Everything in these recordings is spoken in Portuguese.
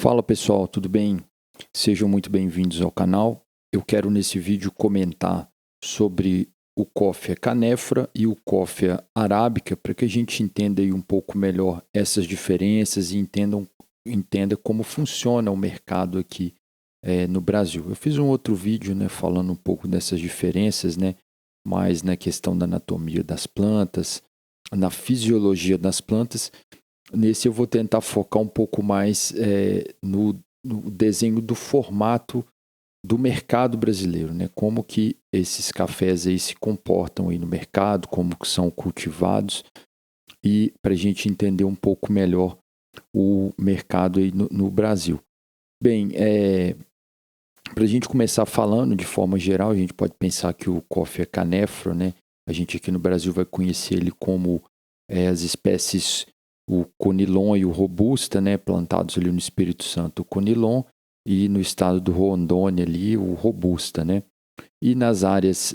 Fala pessoal, tudo bem? Sejam muito bem-vindos ao canal. Eu quero nesse vídeo comentar sobre o coffea canephora e o coffea arábica para que a gente entenda aí um pouco melhor essas diferenças e entenda como funciona o mercado aqui no Brasil. Eu fiz um outro vídeo, né, falando um pouco dessas diferenças, né, mais na questão da anatomia das plantas, na fisiologia das plantas. Nesse eu vou tentar focar um pouco mais no desenho do formato do mercado brasileiro, né? Como que esses cafés aí se comportam aí no mercado, como que são cultivados e para a gente entender um pouco melhor o mercado aí no Brasil. Bem, para a gente começar falando de forma geral, a gente pode pensar que o coffea canephora, né? A gente aqui no Brasil vai conhecer ele como as espécies, o conilon e o robusta, né, plantados ali no Espírito Santo, o conilon, e no estado do Rondônia ali, o robusta, né. E nas áreas,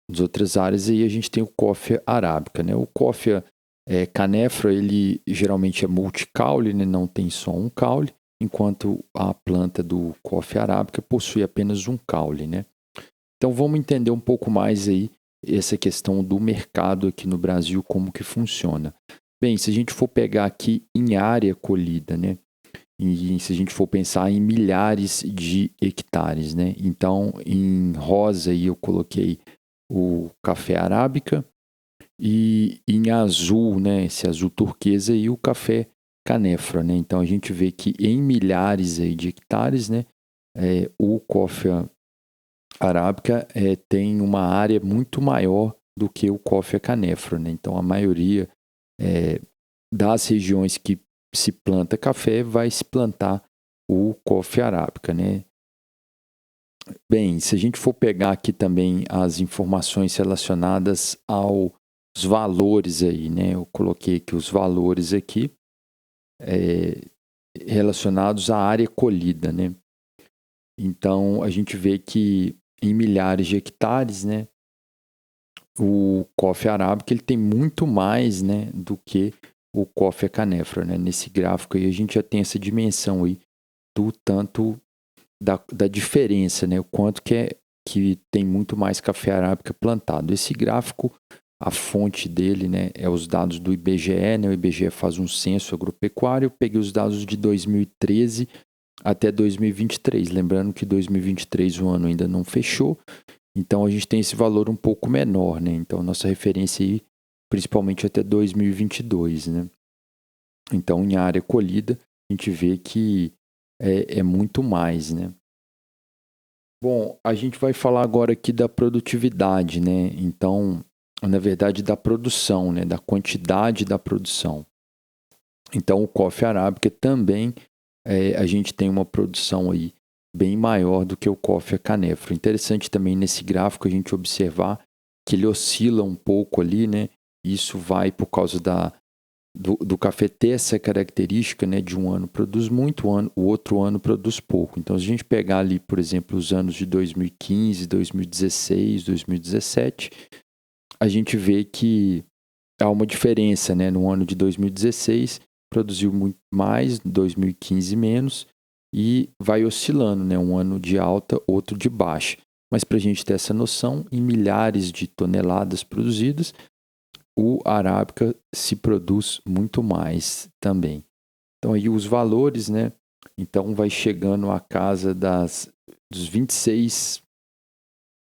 nas outras áreas aí a gente tem o coffea arábica, né. O coffea canephora, ele geralmente é multicaule, né, não tem só um caule, enquanto a planta do coffea arábica possui apenas um caule, né. Então vamos entender um pouco mais aí essa questão do mercado aqui no Brasil, como que funciona. Bem, se a gente for pegar aqui em área colhida, né? E se a gente for pensar em milhares de hectares, né? Então, em rosa aí eu coloquei o café arábica e em azul, né? Esse azul turquesa aí o café canephora, né? Então a gente vê que em milhares aí de hectares, né? O coffea arábica tem uma área muito maior do que o coffea canephora, né? Então a maioria das regiões que se planta café vai se plantar o coffea arábica, né? Bem, se a gente for pegar aqui também as informações relacionadas aos valores aí, né? Eu coloquei aqui os valores aqui relacionados à área colhida, né? Então a gente vê que em milhares de hectares, né? O coffea arábica ele tem muito mais, né, do que o coffea canephora, né? Nesse gráfico aí a gente já tem essa dimensão aí do tanto da diferença, né? O quanto que tem muito mais café arábica plantado. Esse gráfico, a fonte dele, né, é os dados do IBGE, né? O IBGE faz um censo agropecuário. Eu peguei os dados de 2013 até 2023. Lembrando que 2023 o ano ainda não fechou. Então a gente tem esse valor um pouco menor, né? Então nossa referência aí, principalmente até 2022, né? Então em área colhida a gente vê que é muito mais, né? Bom, a gente vai falar agora aqui da produtividade, né? Então, na verdade, da produção, né? Da quantidade da produção. Então o coffea arábica também a gente tem uma produção aí bem maior do que o coffea canephora. Interessante também nesse gráfico a gente observar que ele oscila um pouco ali, né? Isso vai por causa do café ter essa característica, né, de um ano produz muito, o outro ano produz pouco. Então, se a gente pegar ali, por exemplo, os anos de 2015, 2016, 2017, a gente vê que há uma diferença, né? No ano de 2016 produziu muito mais, 2015 menos, e vai oscilando, né? Um ano de alta, outro de baixa. Mas para a gente ter essa noção, em milhares de toneladas produzidas, o arábica se produz muito mais também. Então aí os valores, né? Então vai chegando à casa dos 26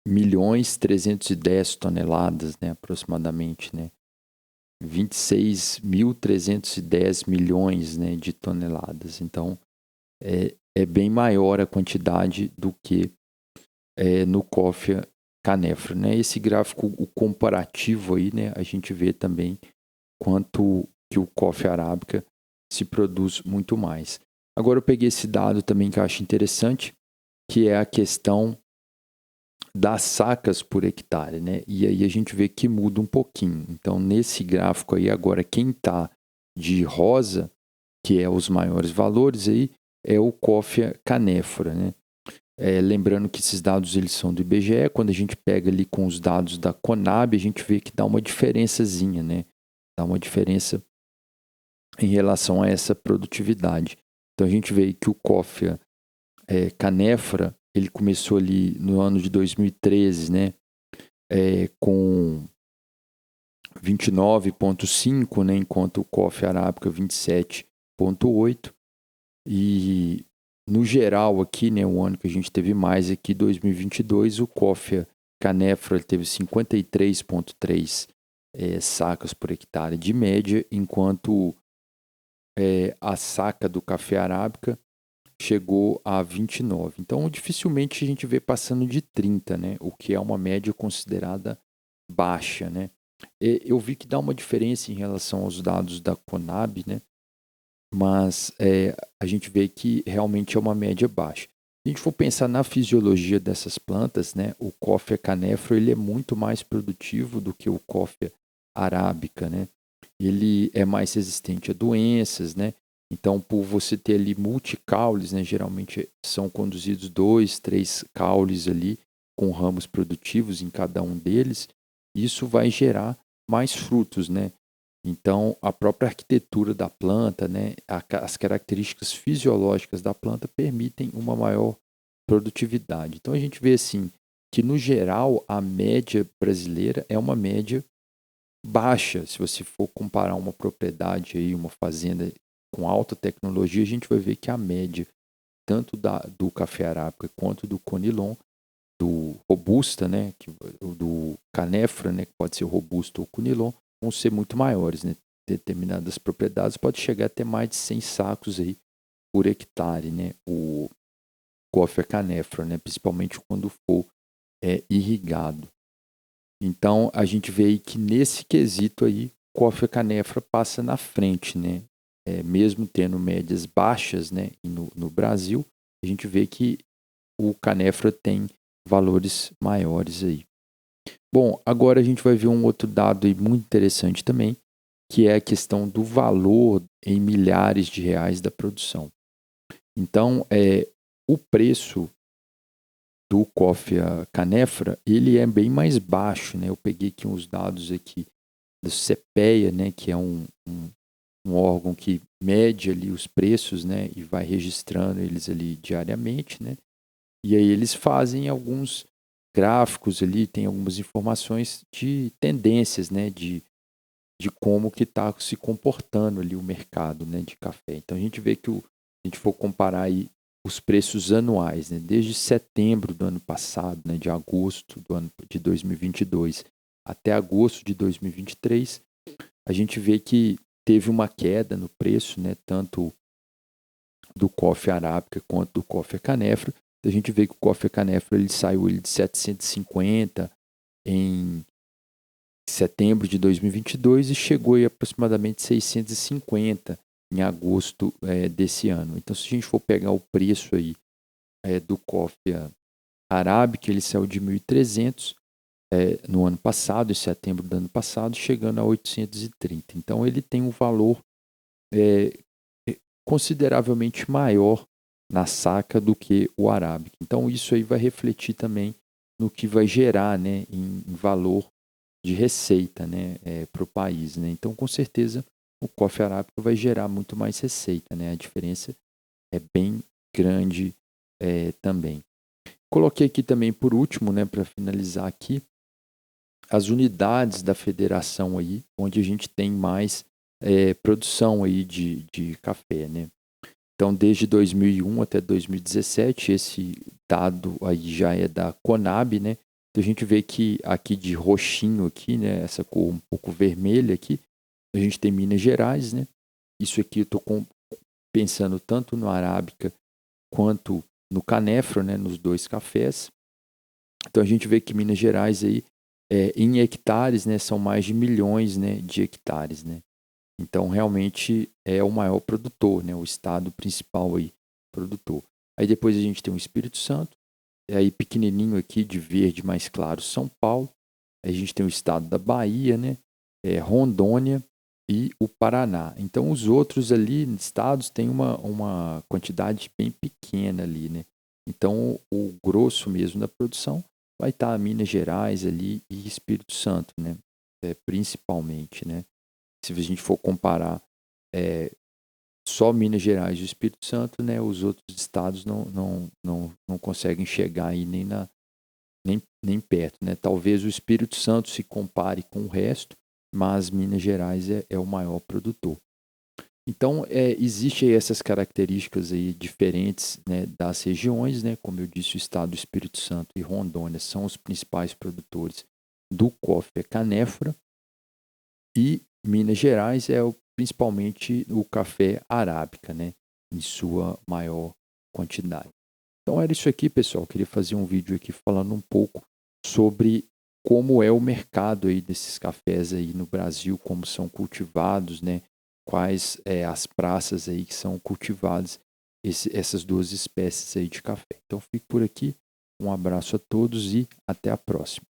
milhões 310 toneladas, né? Aproximadamente, né? 26.310 milhões, né, de toneladas. Então, é bem maior a quantidade do que no coffea canephora, né? Esse gráfico, o comparativo aí, né, a gente vê também quanto que o coffea arábica se produz muito mais. Agora eu peguei esse dado também que eu acho interessante, que é a questão das sacas por hectare, né? E aí a gente vê que muda um pouquinho. Então, nesse gráfico aí, agora, quem está de rosa, que é os maiores valores aí, é o coffea canephora, né? Lembrando que esses dados eles são do IBGE, quando a gente pega ali com os dados da Conab, a gente vê que dá uma diferençazinha, né? Dá uma diferença em relação a essa produtividade. Então a gente vê que o Coffea Canefra, ele começou ali no ano de 2013, né, com 29,5, né, enquanto o Coffea Arábica 27,8. E no geral aqui, né, o ano que a gente teve mais aqui, 2022, o Coffea Canefra teve 53,3 sacas por hectare de média, enquanto a saca do café arábica chegou a 29. Então, dificilmente a gente vê passando de 30, né, o que é uma média considerada baixa, né. Eu vi que dá uma diferença em relação aos dados da Conab, né, mas a gente vê que realmente é uma média baixa. Se a gente for pensar na fisiologia dessas plantas, né, o Coffea canefro ele é muito mais produtivo do que o Coffea arábica, né? Ele é mais resistente a doenças, né? Então, por você ter ali multicaules, né, geralmente são conduzidos 2, 3 caules ali com ramos produtivos em cada um deles, isso vai gerar mais frutos, né? Então, a própria arquitetura da planta, né, as características fisiológicas da planta permitem uma maior produtividade. Então, a gente vê assim que, no geral, a média brasileira é uma média baixa. Se você for comparar uma propriedade, aí, uma fazenda com alta tecnologia, a gente vai ver que a média, tanto do café arábica quanto do conilon, do robusta, né, do canefra, né, que pode ser robusto ou conilon, vão ser muito maiores, né? Determinadas propriedades pode chegar até mais de 100 sacos aí por hectare, né? O Coffea canefra, né? Principalmente quando for irrigado. Então a gente vê aí que nesse quesito aí, Coffea canefra passa na frente, né? Mesmo tendo médias baixas, né? No Brasil, a gente vê que o canefra tem valores maiores aí. Bom, agora a gente vai ver um outro dado aí muito interessante também, que é a questão do valor em milhares de reais da produção. Então, o preço do Coffea canefra, ele é bem mais baixo, né? Eu peguei aqui uns dados aqui do CPEA, né? Que é um órgão que mede ali os preços, né? E vai registrando eles ali diariamente, né? E aí eles fazem alguns gráficos ali, tem algumas informações de tendências, né? De como que está se comportando ali o mercado, né, de café. Então a gente vê que a gente for comparar aí os preços anuais, né, desde setembro do ano passado, né, de agosto do ano de 2022 até agosto de 2023, a gente vê que teve uma queda no preço, né, tanto do Coffea arábica quanto do Coffea canefra. A gente vê que o Coffea canefra ele saiu de 750 em setembro de 2022 e chegou a aproximadamente 650 em agosto desse ano. Então, se a gente for pegar o preço aí do Coffea arábica, ele saiu de 1.300 no ano passado, em setembro do ano passado, chegando a 830. Então, ele tem um valor consideravelmente maior na saca do que o arábica. Então, isso aí vai refletir também no que vai gerar, né, em valor de receita, né, para o país, né? Então, com certeza, o Coffea arábica vai gerar muito mais receita, né? A diferença é bem grande também. Coloquei aqui também, por último, né, para finalizar aqui, as unidades da federação aí, onde a gente tem mais produção aí de café, né? Então, desde 2001 até 2017, esse dado aí já é da Conab, né? Então, a gente vê que aqui de roxinho aqui, né? Essa cor um pouco vermelha aqui, a gente tem Minas Gerais, né? Isso aqui eu estou pensando tanto no arábica quanto no canefro, né? Nos dois cafés. Então, a gente vê que Minas Gerais aí, em hectares, né? São mais de milhões, né? De hectares, né? Então, realmente é o maior produtor, né? O estado principal aí, produtor. Aí depois a gente tem o Espírito Santo, aí pequenininho aqui, de verde mais claro, São Paulo. Aí a gente tem o estado da Bahia, né? Rondônia e o Paraná. Então, os outros ali, estados, tem uma quantidade bem pequena ali, né? Então, o grosso mesmo da produção vai estar Minas Gerais ali e Espírito Santo, né? Principalmente, né? Se a gente for comparar só Minas Gerais e o Espírito Santo, né? Os outros estados não conseguem chegar aí nem perto, né? Talvez o Espírito Santo se compare com o resto, mas Minas Gerais é o maior produtor. Então, existem essas características aí diferentes, né, das regiões, né? Como eu disse, o estado do Espírito Santo e Rondônia são os principais produtores do coffee canéfora, e Minas Gerais principalmente o café arábica, né, em sua maior quantidade. Então era isso aqui, pessoal. Eu queria fazer um vídeo aqui falando um pouco sobre como é o mercado aí desses cafés aí no Brasil, como são cultivados, né? Quais as praças aí que são cultivadas essas duas espécies aí de café. Então fico por aqui. Um abraço a todos e até a próxima.